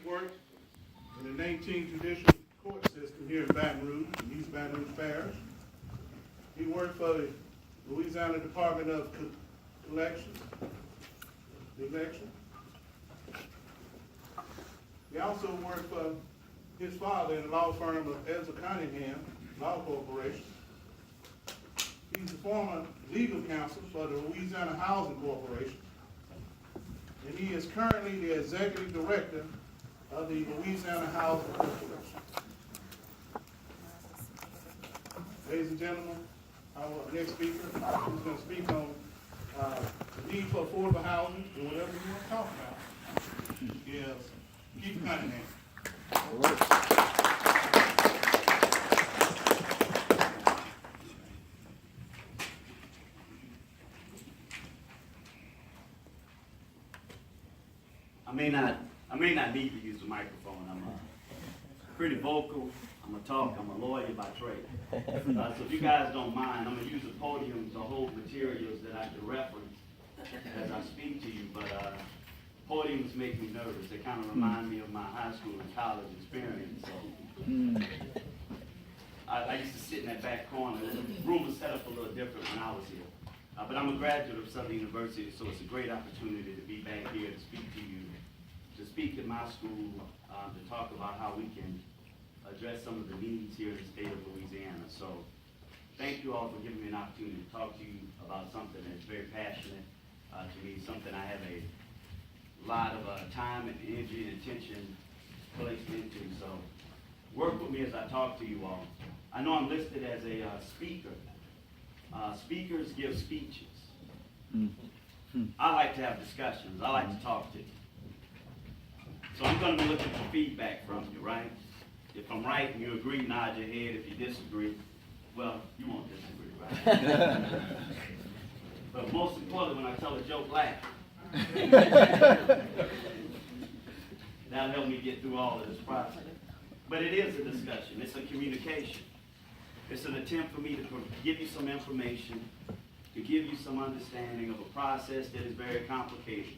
worked in the 19th Judicial Court System here in Baton Rouge, in East Baton Rouge Parish. He worked for the Louisiana Department of Collection. He also worked for his father in the law firm of Ezra Cunningham Law Corporation. He's the former legal counsel for the Louisiana Housing Corporation. And he is currently the executive director of the Louisiana Housing Corporation. Ladies and gentlemen, our next speaker is going to speak on the need for affordable housing and whatever you want to talk about. Is Keith Cunningham. All right. I may not need to use a microphone. I'm pretty vocal. I'm a talk. I'm a lawyer by trade. So if you guys don't mind, I'm gonna use the podium to hold materials that I can reference as I speak to you. But podiums make me nervous. They kind of remind me of my high school and college experience. So I used to sit in that back corner. The room was set up a little different when I was here. But I'm a graduate of Southern University, so it's a great opportunity to be back here to speak to you, to speak at my school, to talk about how we can address some of the needs here in the state of Louisiana. So thank you all for giving me an opportunity to talk to you about something that's very passionate to me, something I have a lot of time and energy and attention placed into. So work with me as I talk to you all. I know I'm listed as a speaker. Speakers give speeches. I like to have discussions. I like to talk to you. So I'm going to be looking for feedback from you, right? If I'm right and you agree, nod your head. If you disagree, well, you won't disagree, right? But most importantly, when I tell a joke, laugh. That'll help me get through all of this process. But it is a discussion. It's a communication. It's an attempt for me to give you some information, to give you some understanding of a process that is very complicated.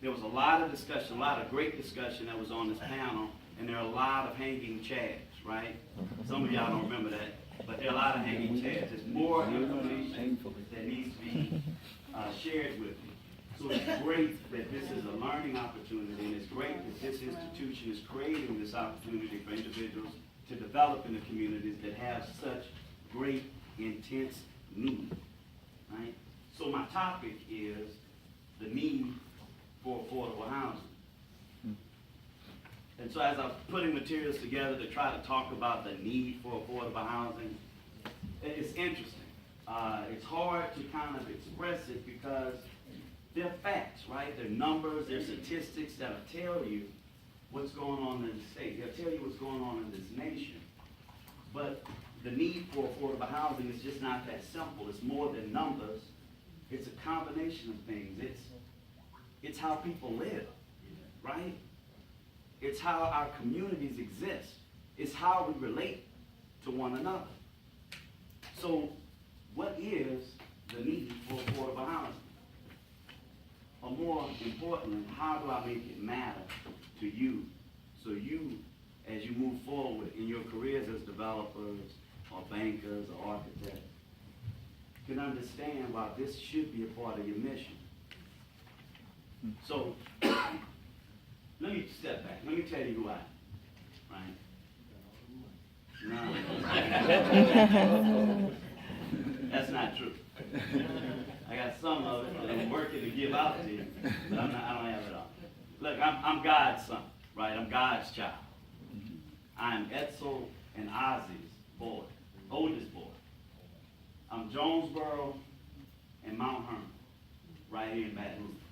There was a lot of discussion, a lot of great discussion that was on this panel, and there are a lot of hanging chads, right? Some of y'all don't remember that, but there are a lot of hanging chads. There's more information that needs to be shared with you. So it's great that this is a learning opportunity, and it's great that this institution is creating this opportunity for individuals to develop in the communities that have such great, intense need, right? So my topic is the need for affordable housing. And so as I'm putting materials together to try to talk about the need for affordable housing, it's interesting. It's hard to kind of express it because they're facts, right? They're numbers, they're statistics that'll tell you what's going on in the state. They'll tell you what's going on in this nation. But the need for affordable housing is just not that simple. It's more than numbers. It's a combination of things. It's how people live, right? It's how our communities exist. It's how we relate to one another. So what is the need for affordable housing? Or more importantly, how do I make it matter to you, so you, as you move forward in your careers as developers or bankers or architects, can understand why this should be a part of your mission. So let me step back. Let me tell you who I am, right? No. That's not true. I got some of it that I'm working to give out to you, but I don't have it all. Look, I'm God's son, right? I'm God's child. I'm Edsel and Ozzy's boy, oldest boy. I'm Jonesboro and Mount Hermon, right here in Baton Rouge,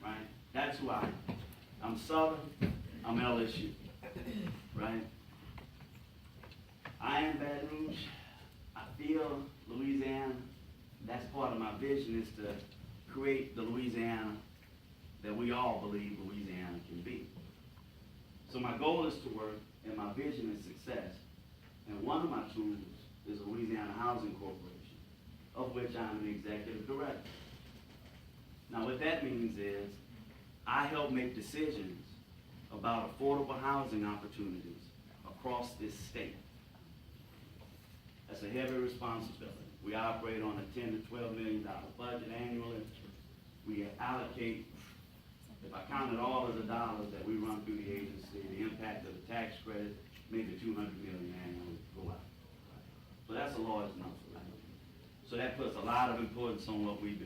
right? That's who I am. I'm Southern, I'm LSU, right? I am Baton Rouge. I feel Louisiana. That's part of my vision, is to create the Louisiana that we all believe Louisiana can be. So my goal is to work, and my vision is success. And one of my tools is the Louisiana Housing Corporation, of which I'm the executive director. Now what that means is I help make decisions about affordable housing opportunities across this state. That's a heavy responsibility. We operate on a $10 to $12 million budget annually. We allocate, if I counted all of the dollars that we run through the agency, the impact of the tax credit, maybe $200 million annually go out. So that's a large number, right? So that puts a lot of importance on what we do.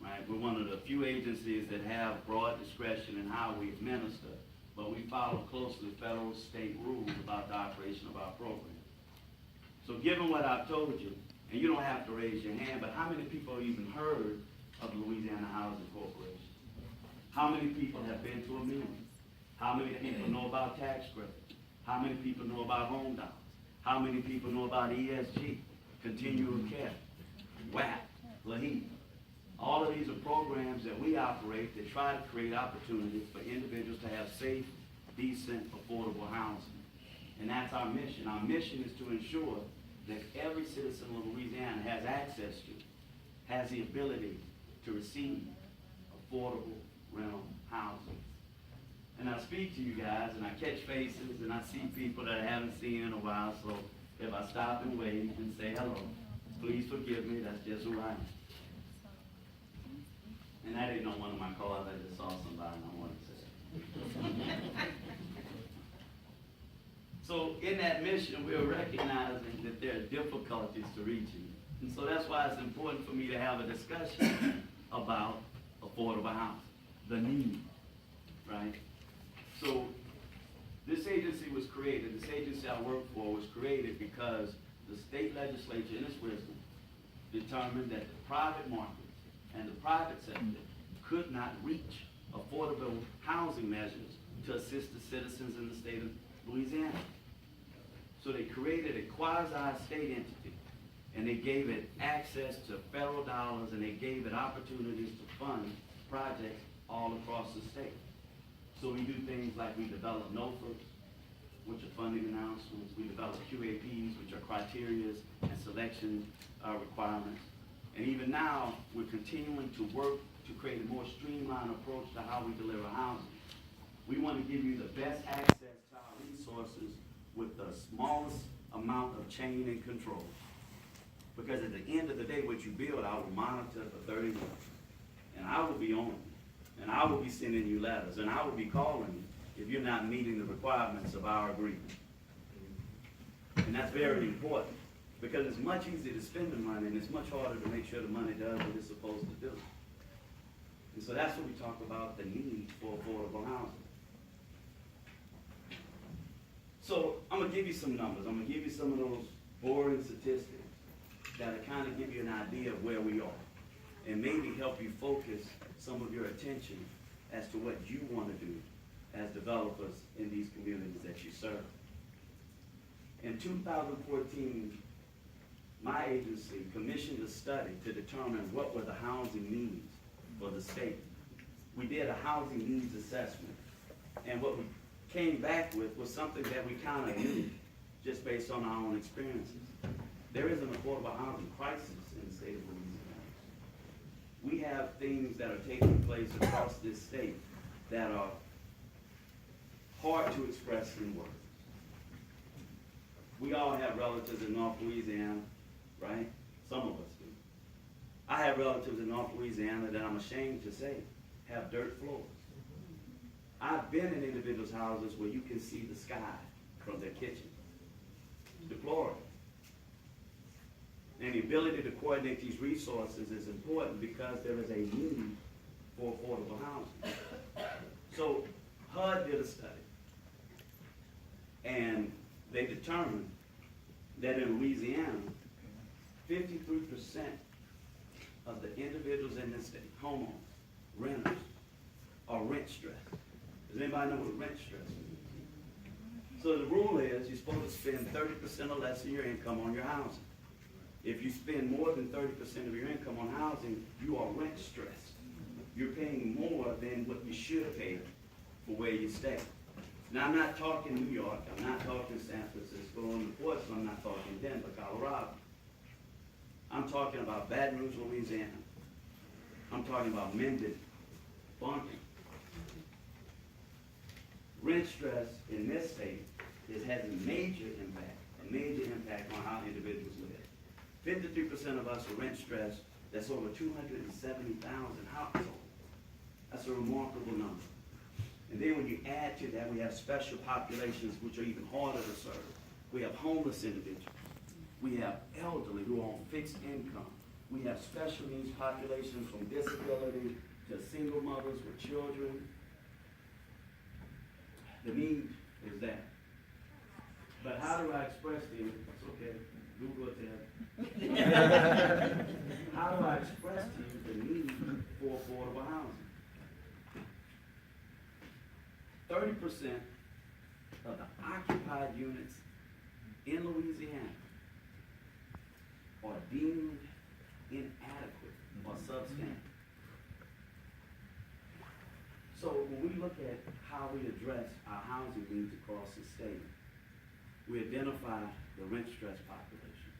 Right? We're one of the few agencies that have broad discretion in how we administer, but we follow closely federal, state rules about the operation of our program. So given what I've told you, and you don't have to raise your hand, but how many people have even heard of Louisiana Housing Corporation? How many people have been to a meeting? How many people know about tax credit? How many people know about home dollars? How many people know about ESG, continuum care, WAP, LAHEEP? All of these are programs that we operate that try to create opportunities for individuals to have safe, decent, affordable housing. And that's our mission. Our mission is to ensure that every citizen of Louisiana has access to, has the ability to receive affordable rental housing. And I speak to you guys, and I catch faces, and I see people that I haven't seen in a while, so if I stop and wave and say hello, please forgive me, that's just who I am. And that ain't no one of my calls, I just saw somebody and I wanted to say. So in that mission, we're recognizing that there are difficulties to reaching. And so that's why it's important for me to have a discussion about affordable housing, the need, right? So this agency was created, this agency I work for was created because the state legislature, in its wisdom, determined that the private markets and the private sector could not reach affordable housing measures to assist the citizens in the state of Louisiana. So they created a quasi-state entity, and they gave it access to federal dollars, and they gave it opportunities to fund projects all across the state. So we do things like we develop NOFAs, which are funding announcements. We develop QAPs, which are criteria and selection requirements. And even now, we're continuing to work to create a more streamlined approach to how we deliver housing. We want to give you the best access to our resources with the smallest amount of chain and control. Because at the end of the day, what you build, I will monitor for 30 months. And I will be on you. And I will be sending you letters. And I will be calling you if you're not meeting the requirements of our agreement. And that's very important. Because it's much easier to spend the money, and it's much harder to make sure the money does what it's supposed to do. And so that's what we talk about, the need for affordable housing. So I'm going to give you some numbers. I'm going to give you some of those boring statistics that'll kind of give you an idea of where we are, and maybe help you focus some of your attention as to what you want to do as developers in these communities that you serve. In 2014, my agency commissioned a study to determine what were the housing needs for the state. We did a housing needs assessment, and what we came back with was something that we kind of knew just based on our own experiences. There is an affordable housing crisis in the state of Louisiana. We have things that are taking place across this state that are hard to express in words. We all have relatives in North Louisiana, right? Some of us do. I have relatives in North Louisiana that I'm ashamed to say have dirt floors. I've been in individuals' houses where you can see the sky from their kitchen. Deplorable. And the ability to coordinate these resources is important because there is a need for affordable housing. So HUD did a study, and they determined that in Louisiana, 53% of the individuals in this state, homeowners, renters, are rent stressed. Does anybody know what rent stress is? So the rule is you're supposed to spend 30% or less of your income on your housing. If you spend more than 30% of your income on housing, you are rent stressed. You're paying more than what you should pay for where you stay. Now, I'm not talking New York, I'm not talking San Francisco, and of course I'm not talking Denver, Colorado. I'm talking about Baton Rouge, Louisiana. I'm talking about Mendon, Bunker. rent stress in this state has a major impact on how individuals live. 53% of us are rent stressed. That's over 270,000 households. That's a remarkable number. And then when you add to that, we have special populations which are even harder to serve. We have homeless individuals. We have elderly who are on fixed income. We have special needs populations from disability to single mothers with children. The need is there. But how do I express to you? It's okay. Google it there. How do I express to you the need for affordable housing? 30% of the occupied units in Louisiana are deemed inadequate or substandard. So when we look at how we address our housing needs across the state, we identify the rent stress population.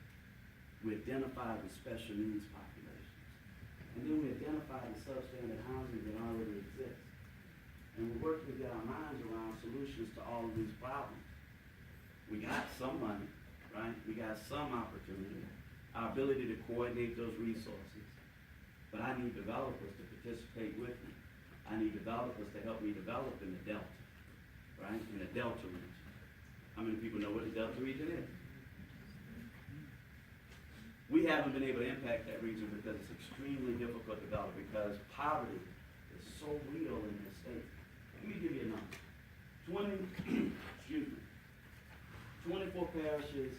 We identify the special needs populations. And then we identify the substandard housing that already exists. And we're working to get our minds around solutions to all of these problems. We got some money, right? We got some opportunity, our ability to coordinate those resources. But I need developers to participate with me. I need developers to help me develop in the Delta, right? In the Delta region. How many people know what the Delta region is? We haven't been able to impact that region because it's extremely difficult to develop, because poverty is so real in this state. Let me give you a number. 24 parishes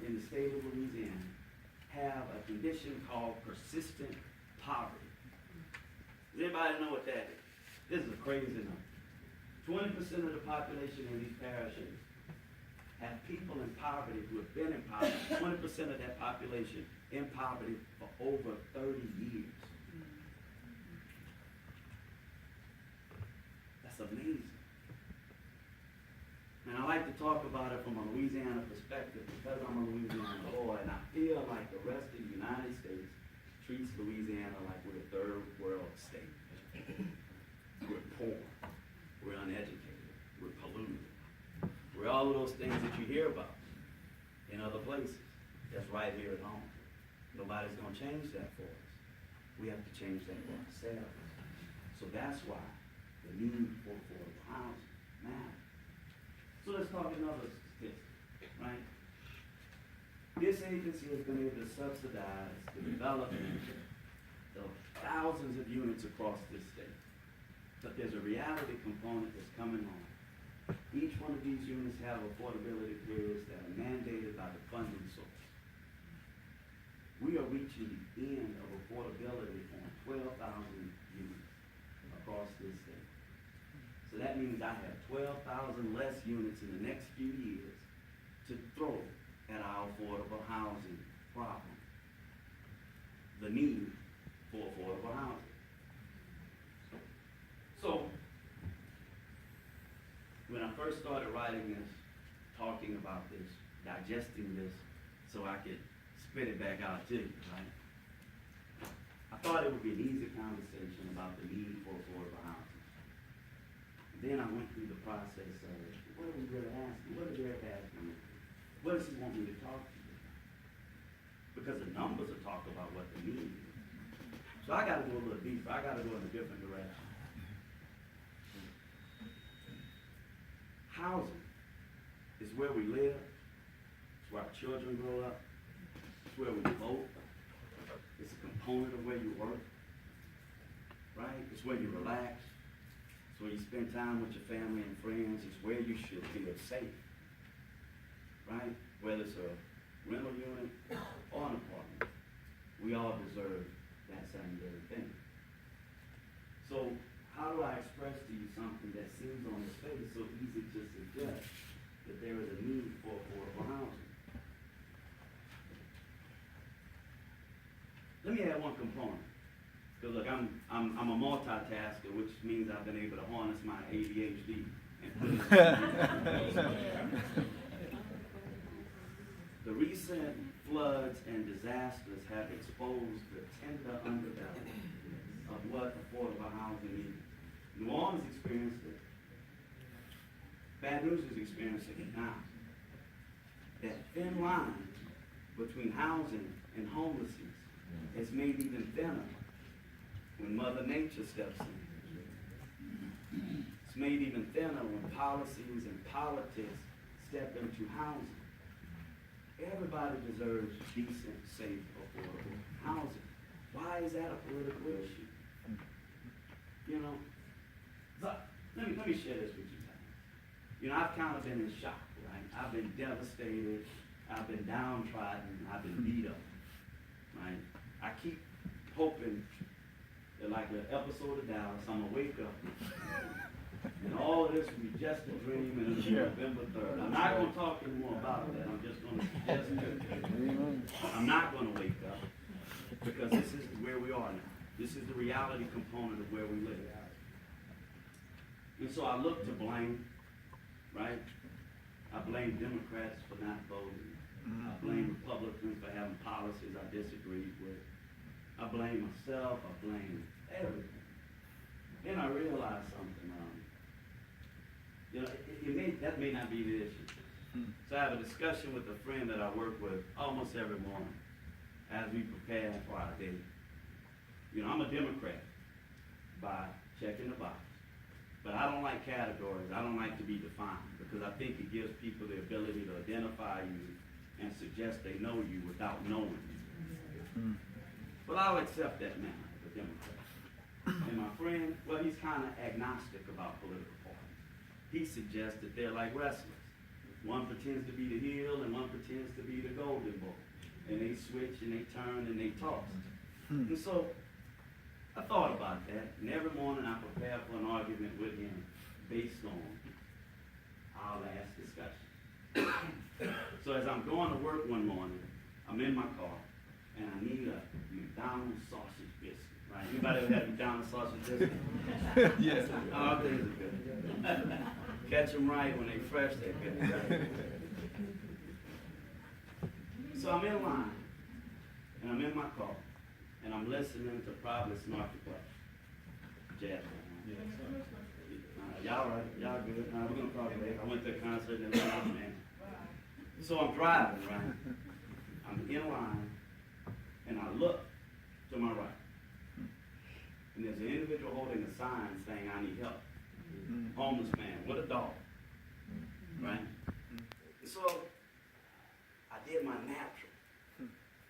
in the state of Louisiana have a condition called persistent poverty. Does anybody know what that is? This is a crazy number. 20% of the population in these parishes have people in poverty who have been in poverty, 20% of that population in poverty for over 30 years. That's amazing. And I like to talk about it from a Louisiana perspective because I'm a Louisiana boy, and I feel like the rest of the United States treats Louisiana like we're a third world state. We're poor, we're uneducated, we're polluted. We're all of those things that you hear about in other places. That's right here at home. Nobody's gonna change that for us. We have to change that for ourselves. So that's why the need for affordable housing matters. So let's talk another statistic, right? This agency has been able to subsidize the development of thousands of units across this state. But there's a reality component that's coming on. Each one of these units have affordability periods that are mandated by the funding source. We are reaching the end of affordability on 12,000 units across this state. So that means I have 12,000 less units in the next few years to throw at our affordable housing problem. The need for affordable housing. So, when I first started writing this, talking about this, digesting this, so I could spit it back out to you, right? I thought it would be an easy conversation about the need for affordable housing. Then I went through the process of, what are we really asking? What are they asking me? What does he want me to talk to you about? Because the numbers will talk about what the need is. So I gotta go a little deeper. I gotta go in a different direction. Housing is where we live, it's where our children grow up, it's where we vote, it's a component of where you work, right? It's where you relax, it's where you spend time with your family and friends, it's where you should feel safe, right? Whether it's a rental unit or an apartment, we all deserve that same very thing. So, how do I express to you something that seems on its face so easy to suggest that there is a need for affordable housing? Let me add one component. Because look, I'm a multitasker, which means I've been able to harness my ADHD and put it The recent floods and disasters have exposed the tender underbelly of what affordable housing is. New Orleans experienced it. Baton Rouge is experiencing it now. That thin line between housing and homelessness is made even thinner when Mother Nature steps in. It's made even thinner when policies and politics step into housing. Everybody deserves decent, safe, affordable housing. Why is that a political issue? You know, so let me share this with you guys. You know, I've kind of been in shock, right? I've been devastated, I've been downtrodden, I've been beat up, right? I keep hoping that like the episode of Dallas, I'm gonna wake up and all of this will be just a dream and it'll be November 3rd. I'm not gonna talk anymore about that, I'm just gonna suggest it. I'm not gonna wake up because this is where we are now. This is the reality component of where we live. And so I look to blame, right? I blame Democrats for not voting. I blame Republicans for having policies I disagreed with. I blame myself, I blame everything. Then I realized something, you know, that may not be the issue. So I have a discussion with a friend that I work with almost every morning as we prepare for our day. You know, I'm a Democrat by checking the box. But I don't like categories. I don't like to be defined because I think it gives people the ability to identify you and suggest they know you without knowing you. But I'll accept that now as a Democrat. And my friend, well, he's kind of agnostic about political parties. He suggests that they're like wrestlers. One pretends to be the heel and one pretends to be the golden boy. And they switch and they turn and they toss. And so I thought about that, and every morning I prepare for an argument with him based on our last discussion. So as I'm going to work one morning, I'm in my car, and I need a McDonald's sausage biscuit, right? Anybody ever had McDonald's sausage biscuit? Yes. Oh, things are good. Catch them right when they fresh, they're good. Right? So I'm in line, and I'm in my car. And I'm listening to probably Snarky Puppy. Jazz band. Y'all right? Y'all good? We're gonna talk later. I went to a concert in Atlanta, man. So I'm driving, right? I'm in line, and I look to my right. And there's an individual holding a sign saying, I need help. Homeless man with a dog. Right? So I did my natural.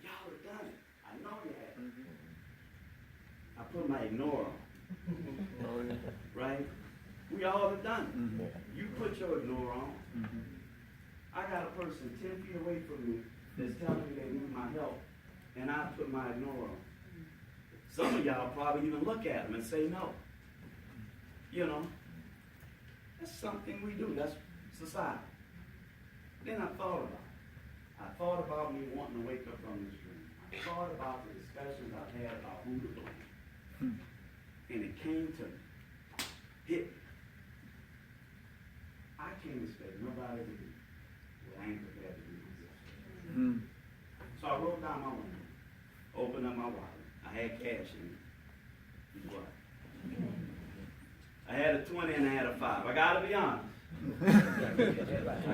Y'all have done it. I know you have. I put my ignore on. Right? We all have done it. You put your ignore on. I got a person 10 feet away from me that's telling me they need my help, and I put my ignore on. Some of y'all probably even look at them and say no. You know, that's something we do. That's society. Then I thought about it. I thought about me wanting to wake up from this dream. I thought about the discussions I've had about who to blame. And it came to me. Hit me. I can't expect nobody to do what I ain't prepared to do myself. So I wrote down my window, opened up my wallet. I had cash in it. What? I had a 20 and I had a 5. I gotta be honest. I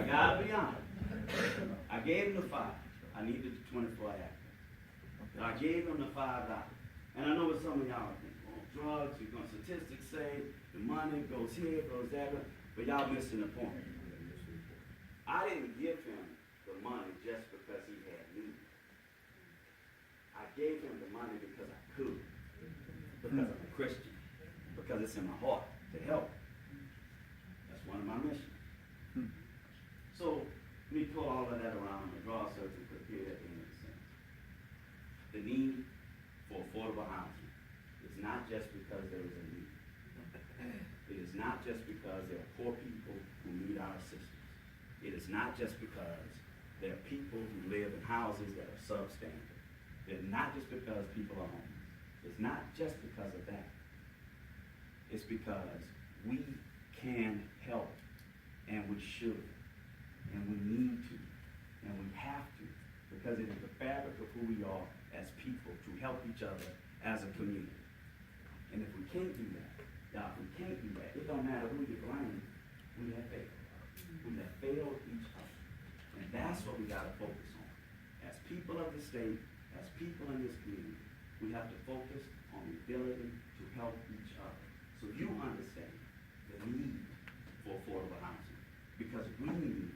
gotta be honest. I gave him the 5. I needed the 24 after. And I gave him the $5. And I know what some of y'all think. Oh, drugs, you're going to statistics say the money goes here, goes there, but y'all missing the point. I didn't give him the money just because he had need. I gave him the money because I could. Because I'm a Christian. Because it's in my heart to help. That's one of my missions. So, let me pull all of that around and draw a certain criteria in a sense. The need for affordable housing is not just because there is a need. It is not just because there are poor people who need our assistance. It is not just because there are people who live in houses that are substandard. It's not just because people are homeless. It's not just because of that. It's because we can help, and we should, and we need to, and we have to, because it is the fabric of who we are as people to help each other as a community. And if we can't do that, y'all, if we can't do that, it don't matter who you blame, we have faith. We have failed each other. And that's what we gotta focus on. As people of the state, as people in this community, we have to focus on the ability to help each other. So you understand the need for affordable housing. Because we need